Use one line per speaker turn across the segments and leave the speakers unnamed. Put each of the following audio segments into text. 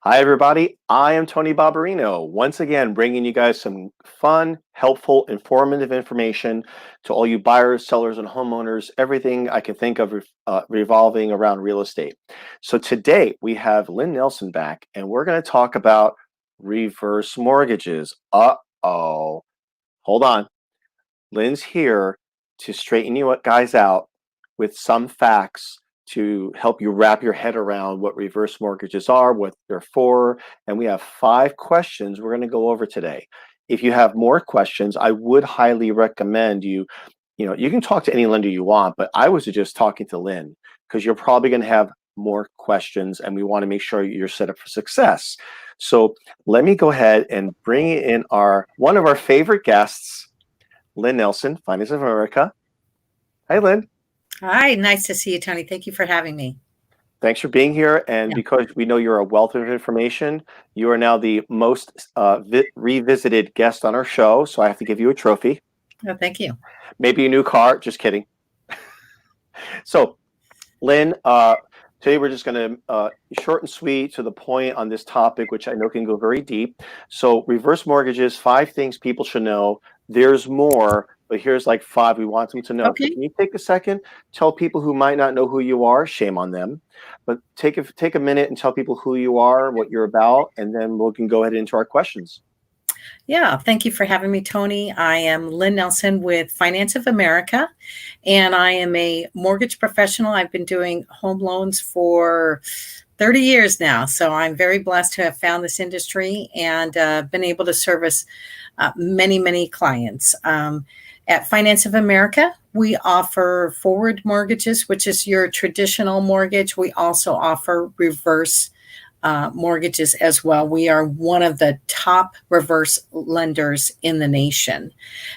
Hi, everybody. I am Tony Babarino, once again bringing you guys some fun, helpful, informative information to all you buyers, sellers, and homeowners, everything I can think of revolving around real estate. So today we have Lynn Nelson back, and we're going to talk about reverse mortgages. Uh-oh. Hold on. Lynn's here to straighten you guys out with some facts to help you wrap your head around what reverse mortgages are, what they're for, and we have 5 questions we're going to go over today. If you have more questions, I would highly recommend you can talk to any lender you want, but I was just talking to Lynn because you're probably going to have more questions and we want to make sure you're set up for success. So let me go ahead and bring in one of our favorite guests, Lynn Nelson, Finance of America. Hi, Lynn.
Hi, nice to see you, Tony. Thank you for having me.
Thanks for being here. And because we know you're a wealth of information, you are now the most revisited guest on our show. So I have to give you a trophy.
Oh, thank you.
Maybe a new car. Just kidding. So, Lynn, today we're just going to short and sweet to the point on this topic, which I know can go very deep. So reverse mortgages, 5 things people should know. There's more, but here's like 5 we want them to know.
Okay.
Can you take a second, tell people who might not know who you are, shame on them, but take a minute and tell people who you are, what you're about, and then we can go ahead into our questions.
Yeah, thank you for having me, Tony. I am Lynn Nelson with Finance of America, and I am a mortgage professional. I've been doing home loans for 30 years now, so I'm very blessed to have found this industry and been able to service many, many clients. At Finance of America, we offer forward mortgages, which is your traditional mortgage. We also offer reverse mortgages as well. We are one of the top reverse lenders in the nation.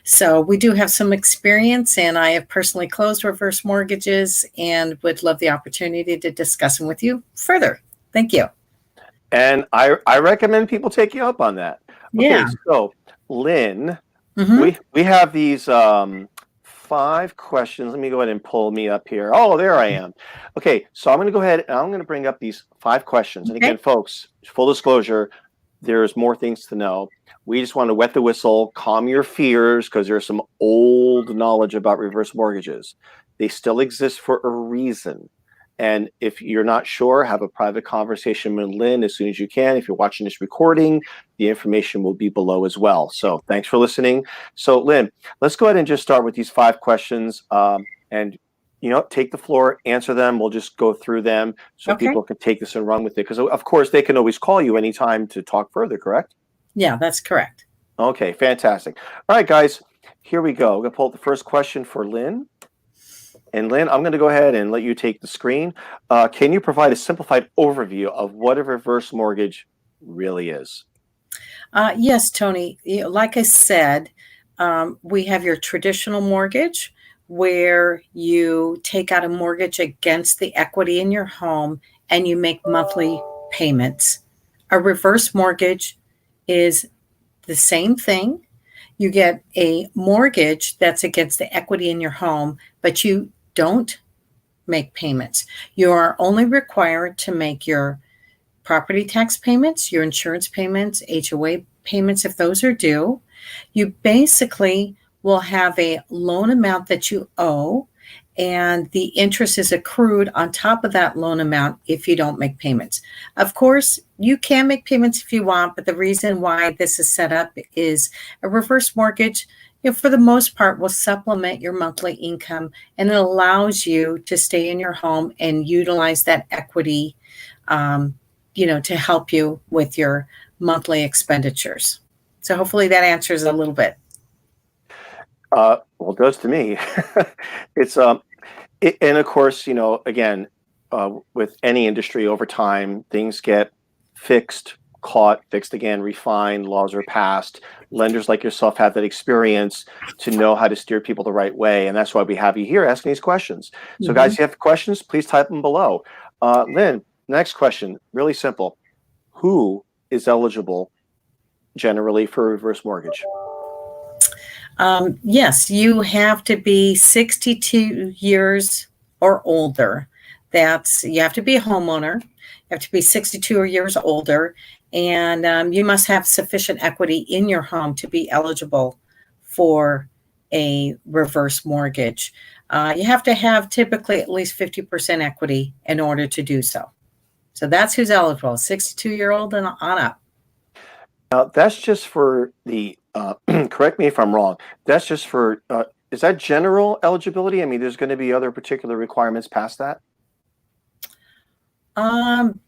So we do have some experience, and I have personally closed reverse mortgages and would love the opportunity to discuss them with you further. Thank you.
And I recommend people take you up on that.
Yeah.
Okay, so Lynn, we have these 5 questions. Let me go ahead and pull me up here. Oh, there I am. Okay, so I'm going to go ahead and I'm going to bring up these 5 questions. And again, folks, full disclosure, there's more things to know. We just want to wet the whistle, calm your fears, because there's some old knowledge about reverse mortgages. They still exist for a reason. And if you're not sure, have a private conversation with Lynn as soon as you can. If you're watching this recording, the information will be below as well. So thanks for listening. So Lynn, let's go ahead and just start with these 5 questions and take the floor, answer them. We'll just go through them so people can take this and run with it. Because of course they can always call you anytime to talk further, correct?
Yeah, that's correct.
Okay, fantastic. All right, guys, here we go. We're going to pull up the first question for Lynn. And Lynn, I'm going to go ahead and let you take the screen. Can you provide a simplified overview of what a reverse mortgage really is?
Yes, Tony. Like I said, we have your traditional mortgage where you take out a mortgage against the equity in your home and you make monthly payments. A reverse mortgage is the same thing. You get a mortgage that's against the equity in your home, but you don't make payments. You are only required to make your property tax payments, your insurance payments, HOA payments, if those are due. You basically will have a loan amount that you owe, and the interest is accrued on top of that loan amount if you don't make payments. Of course, you can make payments if you want, but the reason why this is set up is a reverse mortgage, for the most part, will supplement your monthly income, and it allows you to stay in your home and utilize that equity, to help you with your monthly expenditures. So hopefully that answers a little bit.
Well, it does to me. It's and of course, again, with any industry over time, things get fixed, fixed again, refined, laws are passed. Lenders like yourself have that experience to know how to steer people the right way. And that's why we have you here asking these questions. So guys, if you have questions, please type them below. Lynn, next question, really simple. Who is eligible generally for a reverse mortgage?
Yes, you have to be 62 years or older. You have to be a homeowner, you have to be 62 years older, and you must have sufficient equity in your home to be eligible for a reverse mortgage. You have to have typically at least 50% equity in order to do so. So that's who's eligible, 62-year-old and on up.
Now, that's just for the, correct me if I'm wrong, that's just for, is that general eligibility? I mean, there's going to be other particular requirements past that?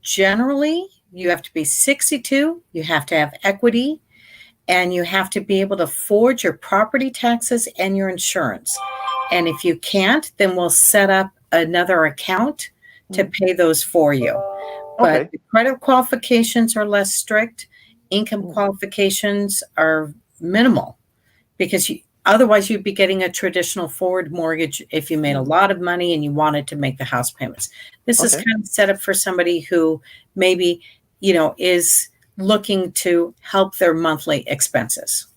Generally, you have to be 62, you have to have equity, and you have to be able to afford your property taxes and your insurance. And if you can't, then we'll set up another account to pay those for you. But
Okay.
the credit qualifications are less strict. Income qualifications are minimal because otherwise you'd be getting a traditional forward mortgage if you made a lot of money and you wanted to make the house payments. This is
Okay.
kind of set up for somebody who maybe, is looking to help their monthly expenses.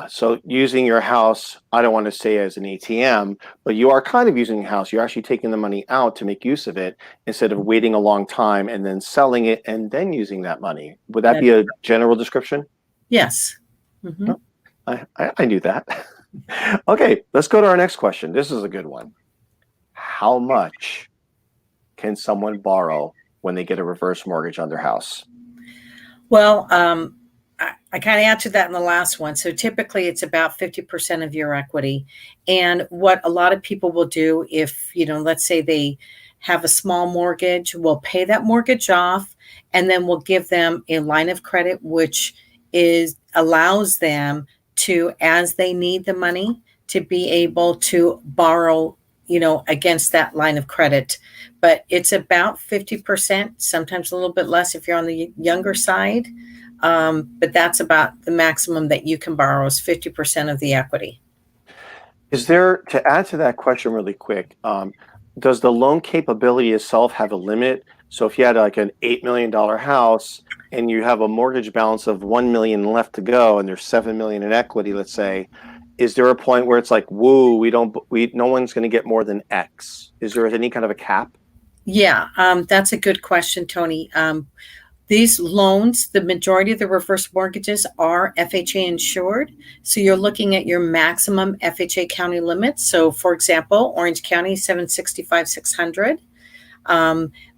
So using your house, I don't want to say as an ATM, but you are kind of using the house. You're actually taking the money out to make use of it instead of waiting a long time and then selling it and then using that money. Would that be a general description?
Yes. Mm-hmm.
I knew that. Okay, let's go to our next question. This is a good one. How much can someone borrow when they get a reverse mortgage on their house?
Well, I kind of answered that in the last one. So typically it's about 50% of your equity. And what a lot of people will do if, let's say they have a small mortgage, we'll pay that mortgage off and then we'll give them a line of credit, which allows them to, as they need the money, to be able to borrow, against that line of credit. But it's about 50%, sometimes a little bit less if you're on the younger side. But that's about the maximum that you can borrow is 50% of the equity.
Is there, to add to that question really quick, does the loan capability itself have a limit? So if you had like an $8 million house and you have a mortgage balance of 1 million left to go and there's 7 million in equity, let's say, is there a point where it's like, woo, no one's going to get more than X? Is there any kind of a cap?
Yeah, that's a good question, Tony. These loans, the majority of the reverse mortgages are FHA insured. So you're looking at your maximum FHA county limits. So for example, Orange County, 765,600.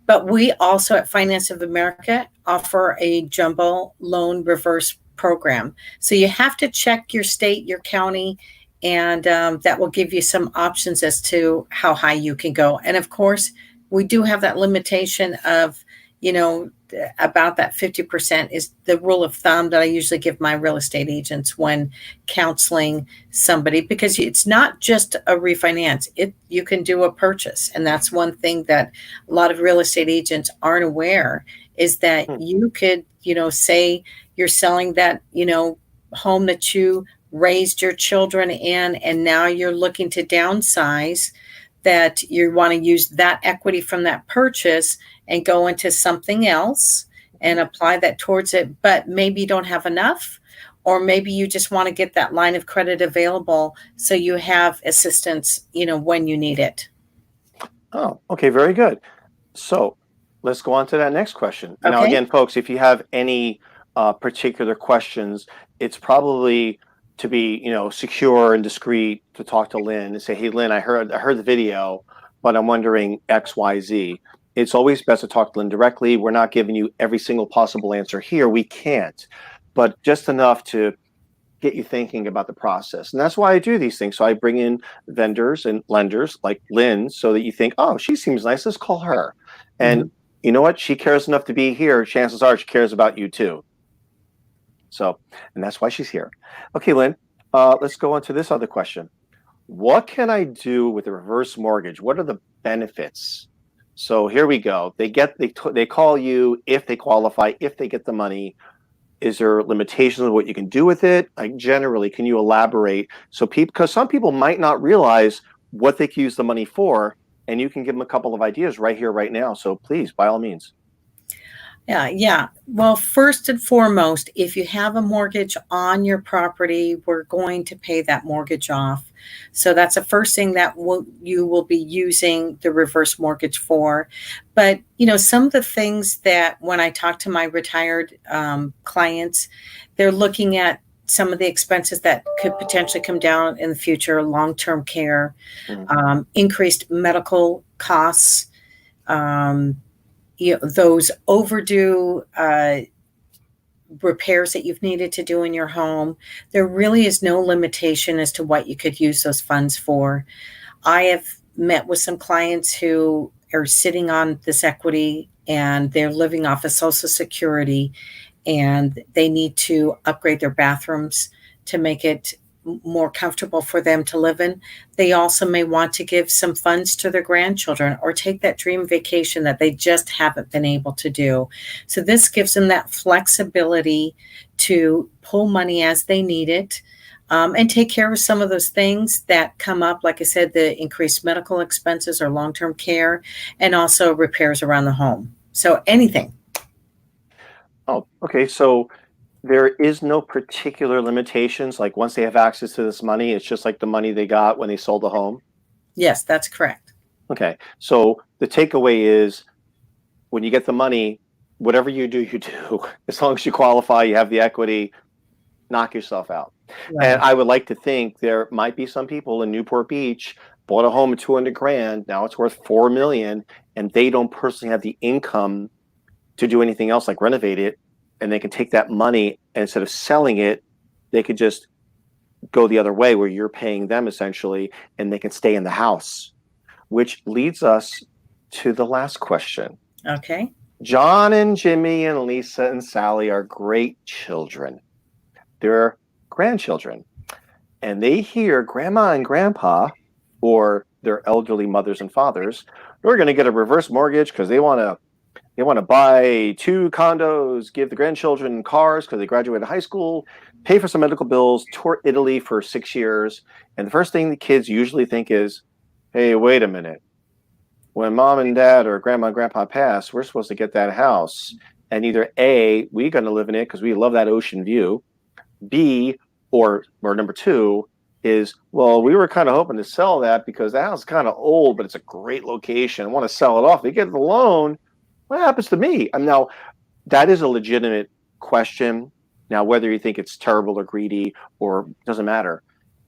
But we also at Finance of America offer a jumbo loan reverse program. So you have to check your state, your county, and that will give you some options as to how high you can go. And of course, we do have that limitation of, about that 50% is the rule of thumb that I usually give my real estate agents when counseling somebody, because it's not just a refinance. You can do a purchase. And that's one thing that a lot of real estate agents aren't aware is that you could, say you're selling that, home that you raised your children in, and now you're looking to downsize, that you want to use that equity from that purchase and go into something else and apply that towards it, but maybe you don't have enough, or maybe you just want to get that line of credit available so you have assistance, when you need it.
Oh, okay, very good. So let's go on to that next question. Now,
Okay.
again, folks, if you have any particular questions, it's probably to be, secure and discreet to talk to Lynn and say, hey, Lynn, I heard the video, but I'm wondering X, Y, Z. It's always best to talk to Lynn directly. We're not giving you every single possible answer here. We can't, but just enough to get you thinking about the process. And that's why I do these things. So I bring in vendors and lenders like Lynn so that you think, oh, she seems nice. Let's call her. And you know what? She cares enough to be here. Chances are she cares about you too. So, and that's why she's here. Okay, Lynn, let's go on to this other question. What can I do with a reverse mortgage? What are the benefits? So here we go. They call you if they qualify, if they get the money. Is there limitations on what you can do with it? Like generally, can you elaborate? So because some people might not realize what they can use the money for, and you can give them a couple of ideas right here, right now. So please, by all means.
Yeah. Well, first and foremost, if you have a mortgage on your property, we're going to pay that mortgage off. So that's the first thing that you will be using the reverse mortgage for. But, some of the things that when I talk to my retired clients, they're looking at some of the expenses that could potentially come down in the future, long-term care,
Mhm.
increased medical costs, um, those overdue repairs that you've needed to do in your home. There really is no limitation as to what you could use those funds for. I have met with some clients who are sitting on this equity and they're living off of Social Security, and they need to upgrade their bathrooms to make it more comfortable for them to live in. They also may want to give some funds to their grandchildren or take that dream vacation that they just haven't been able to do. So this gives them that flexibility to pull money as they need it. And take care of some of those things that come up, like I said, the increased medical expenses or long-term care, and also repairs around the home. So anything.
Oh, okay. So there is no particular limitations. Like once they have access to this money, it's just like the money they got when they sold the home.
Yes, that's correct.
Okay. So the takeaway is when you get the money, whatever you do, you do. As long as you qualify, you have the equity, knock yourself out. And
Right.
I would like to think there might be some people in Newport Beach bought a home at 200 grand. Now it's worth 4 million, and they don't personally have the income to do anything else like renovate it. And they can take that money and instead of selling it, they could just go the other way where you're paying them essentially, and they can stay in the house, which leads us to the last question.
Okay.
John and Jimmy and Lisa and Sally are great children. They're grandchildren. And they hear grandma and grandpa or their elderly mothers and fathers, they're going to get a reverse mortgage because they want to buy 2 condos, give the grandchildren cars because they graduated high school, pay for some medical bills, tour Italy for 6 years. And the first thing the kids usually think is, hey, wait a minute. When mom and dad or grandma and grandpa pass, we're supposed to get that house. And either A, we're going to live in it because we love that ocean view. B, or number 2 is, well, we were kind of hoping to sell that because the house is kind of old, but it's a great location. I want to sell it off. They get the loan. What happens to me? Now, that is a legitimate question. Now, whether you think it's terrible or greedy or doesn't matter,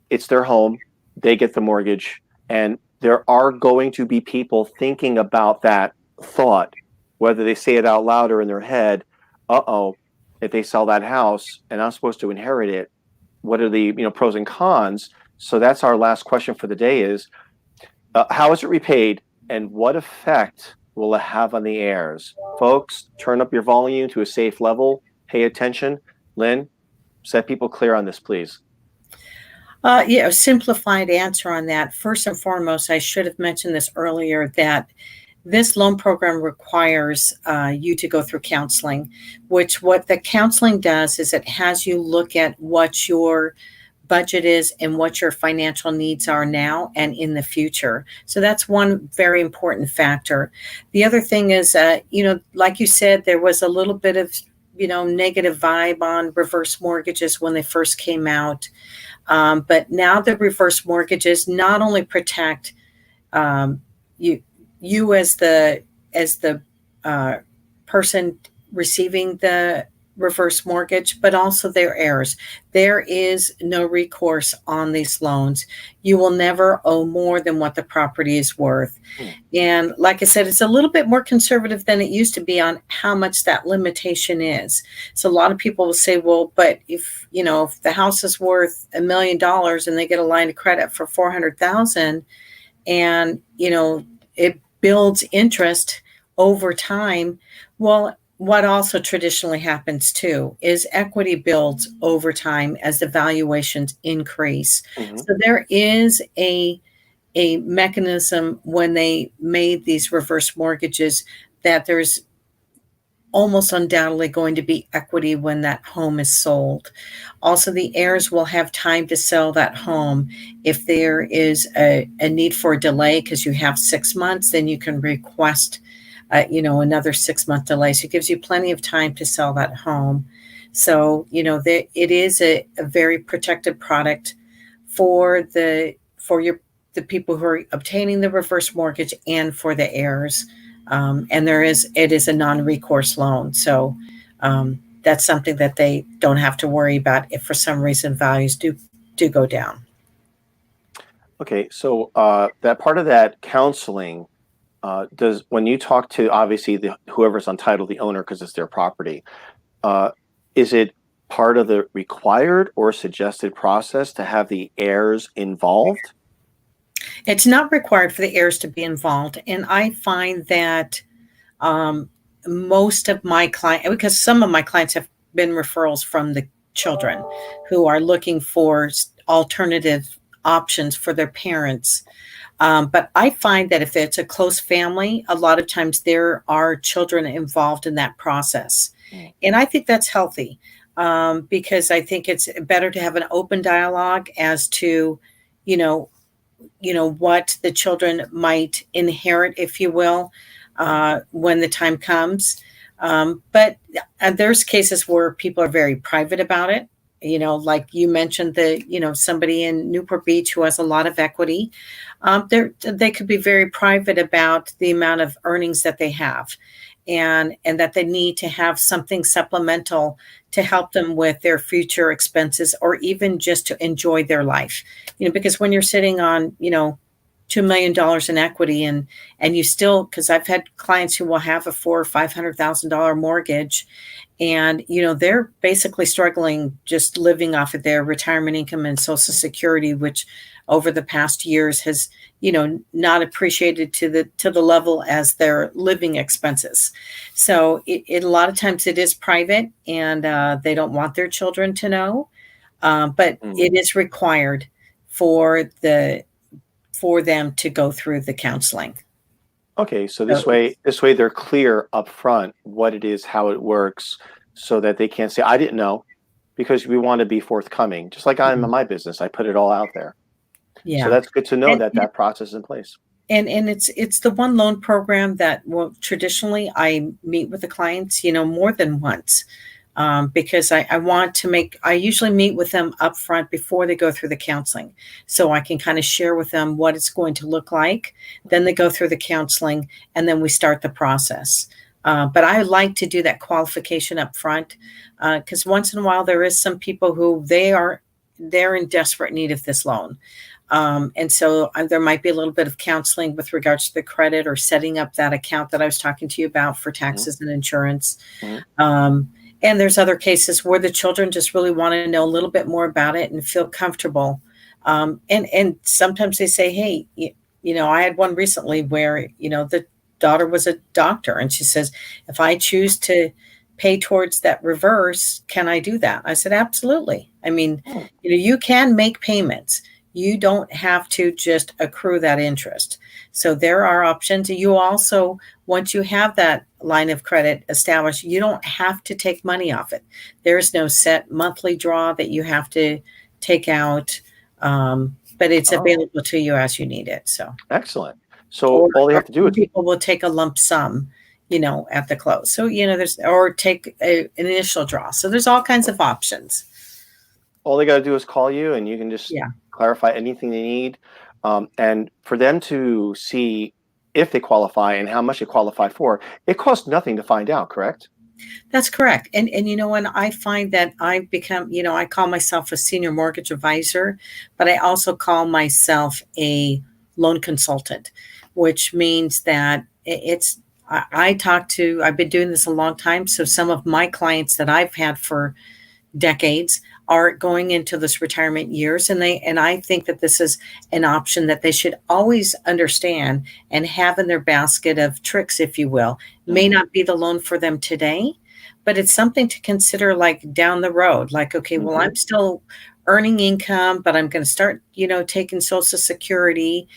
it's their home. They get the mortgage. And there are going to be people thinking about that thought, whether they say it out loud or in their head. Uh-oh, if they sell that house and I'm supposed to inherit it, what are the pros and cons? So that's our last question for the day is, how is it repaid and what effect will it have on the heirs? Folks, turn up your volume to a safe level. Pay attention. Lynn, set people clear on this, please.
Yeah, a simplified answer on that. First and foremost, I should have mentioned this earlier that this loan program requires you to go through counseling, which what the counseling does is it has you look at what your budget is and what your financial needs are now and in the future. So that's one very important factor. The other thing is, like you said, there was a little bit of, negative vibe on reverse mortgages when they first came out. But now the reverse mortgages not only protect um, you you as the uh, person receiving the reverse mortgage, but also their heirs. There is no recourse on these loans. You will never owe more than what the property is worth.
Hmm.
And like I said, it's a little bit more conservative than it used to be on how much that limitation is. So a lot of people will say, well, but if the house is worth $1 million and they get a line of credit for 400,000, and it builds interest over time. Well, what also traditionally happens too is equity builds over time as the valuations increase.
Mm-hmm.
So there is a mechanism when they made these reverse mortgages that there's almost undoubtedly going to be equity when that home is sold. Also, the heirs will have time to sell that home. If there is a need for a delay because you have 6 months, then you can request another 6-month delay. So it gives you plenty of time to sell that home. So, it is a very protected product for the people who are obtaining the reverse mortgage and for the heirs. And it is a non-recourse loan. So that's something that they don't have to worry about if for some reason values do go down.
Okay, so that part of that counseling, does when you talk to obviously whoever's untitled, the owner, because it's their property, uh, is it part of the required or suggested process to have the heirs involved?
It's not required for the heirs to be involved. And I find that um, most of my clients, because some of my clients have been referrals from the children who are looking for alternative options for their parents. But I find that if it's a close family, a lot of times there are children involved in that process.
Mm.
And I think that's healthy, because I think it's better to have an open dialogue as to, you know, what the children might inherit, if you will, when the time comes. But there's cases where people are very private about it. Like you mentioned, somebody in Newport Beach who has a lot of equity. They could be very private about the amount of earnings that they have, and that they need to have something supplemental to help them with their future expenses, or even just to enjoy their life. Because when you're sitting on, $2 million in equity, and you still, because I've had clients who will have a $400,000 or $500,000 mortgage, and they're basically struggling just living off of their retirement income and Social Security, which over the past years has not appreciated to the level as their living expenses. So a lot of times it is private, and they don't want their children to know, but
Mm.
it is required for them to go through the counseling.
Okay, so
So
this way they're clear up front what it is, how it works, so that they can't say, I didn't know, because we want to be forthcoming. Just like I'm in my business, I put it all out there. So
yeah.
that's good to know
and
that that process is in place.
and it's the one loan program that, well, traditionally I meet with the clients, more than once, because I usually meet with them up front before they go through the counseling, so I can kind of share with them what it's going to look like. Then they go through the counseling, and then we start the process. But I like to do that qualification up front, because once in a while there is some people who they're in desperate need of this loan. And so there might be a little bit of counseling with regards to the credit, or setting up that account that I was talking to you about for
Mhm,
taxes and insurance.
mhm.
Um, and there's other cases where the children just really want to know a little bit more about it and feel comfortable. And sometimes they say, hey, I had one recently where, the daughter was a doctor, and she says, if I choose to pay towards that reverse, can I do that? I said, absolutely. I mean,
Mm.
you can make payments. You don't have to just accrue that interest. So there are options. You also, once you have that line of credit established, you don't have to take money off it. There's no set monthly draw that you have to take out, but it's
Oh,
available to you as you need it. So,
excellent. So
or,
all they
or
have to do
some
is
people will take a lump sum, at the close. So, or take an initial draw. So there's all kinds of options.
all they got to do is call you, and you can just
Yeah.
clarify anything they need. And for them to see if they qualify and how much they qualify for, it costs nothing to find out, correct?
That's correct. And when I find that I've become, I call myself a senior mortgage advisor, but I also call myself a loan consultant, which means that I've been doing this a long time. So some of my clients that I've had for decades are going into this retirement years, and I think that this is an option that they should always understand and have in their basket of tricks, if you will. May
Mm-hmm.
not be the loan for them today, but it's something to consider, like down the road. Like, okay, well,
Mm-hmm.
I'm still earning income, but I'm going to start, taking Social Security,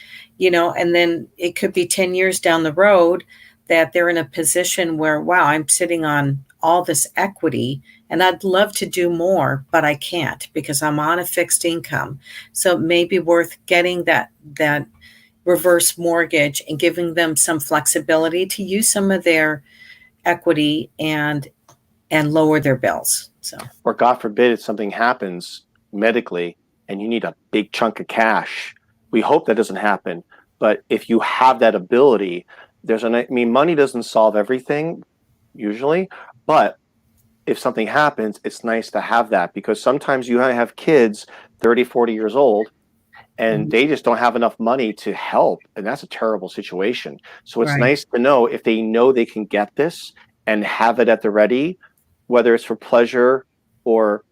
and then it could be 10 years down the road that they're in a position where, wow, I'm sitting on all this equity, and I'd love to do more, but I can't because I'm on a fixed income. So it may be worth getting that reverse mortgage and giving them some flexibility to use some of their equity and lower their bills. So,
Or God forbid if something happens medically and you need a big chunk of cash. We hope that doesn't happen. But if you have that ability, money doesn't solve everything usually, but if something happens, it's nice to have that, because sometimes you have kids 30, 40 years old and they just don't have enough money to help. And that's a terrible situation. So it's
right,
nice to know if they know they can get this and have it at the ready, whether it's for pleasure or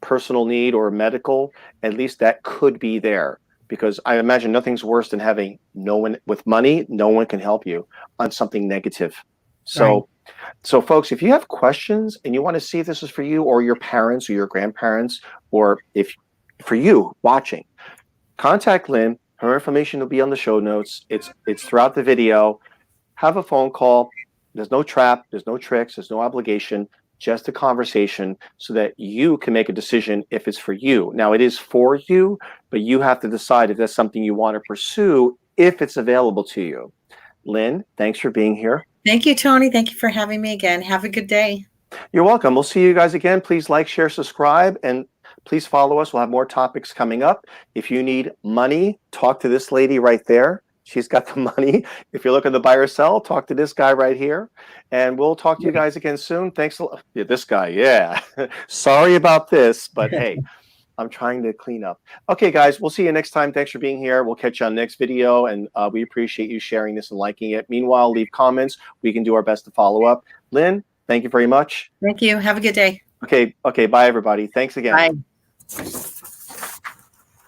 personal need or medical, at least that could be there. Because I imagine nothing's worse than having no one with money, no one can help you on something negative.
right.
So folks, if you have questions and you want to see if this is for you or your parents or your grandparents, or if for you watching, contact Lynn. Her information will be on the show notes. It's throughout the video. Have a phone call. There's no trap, there's no tricks, there's no obligation, just a conversation so that you can make a decision if it's for you. Now, it is for you, but you have to decide if that's something you want to pursue if it's available to you. Lynn, thanks for being here.
Thank you, Tony. Thank you for having me again. Have a good day.
You're welcome. We'll see you guys again. Please like, share, subscribe, and please follow us. We'll have more topics coming up. If you need money, talk to this lady right there. She's got the money. If you're looking to buy or sell, talk to this guy right here. And we'll talk to you guys again soon. Thanks a lot. Yeah, this guy, yeah. Sorry about this, but hey, I'm trying to clean up. Okay, guys, we'll see you next time. Thanks for being here. We'll catch you on the next video, and we appreciate you sharing this and liking it. Meanwhile, leave comments. We can do our best to follow up. Lynn, thank you very much.
Thank you. Have a good day.
Okay, bye, everybody. Thanks again.
Bye.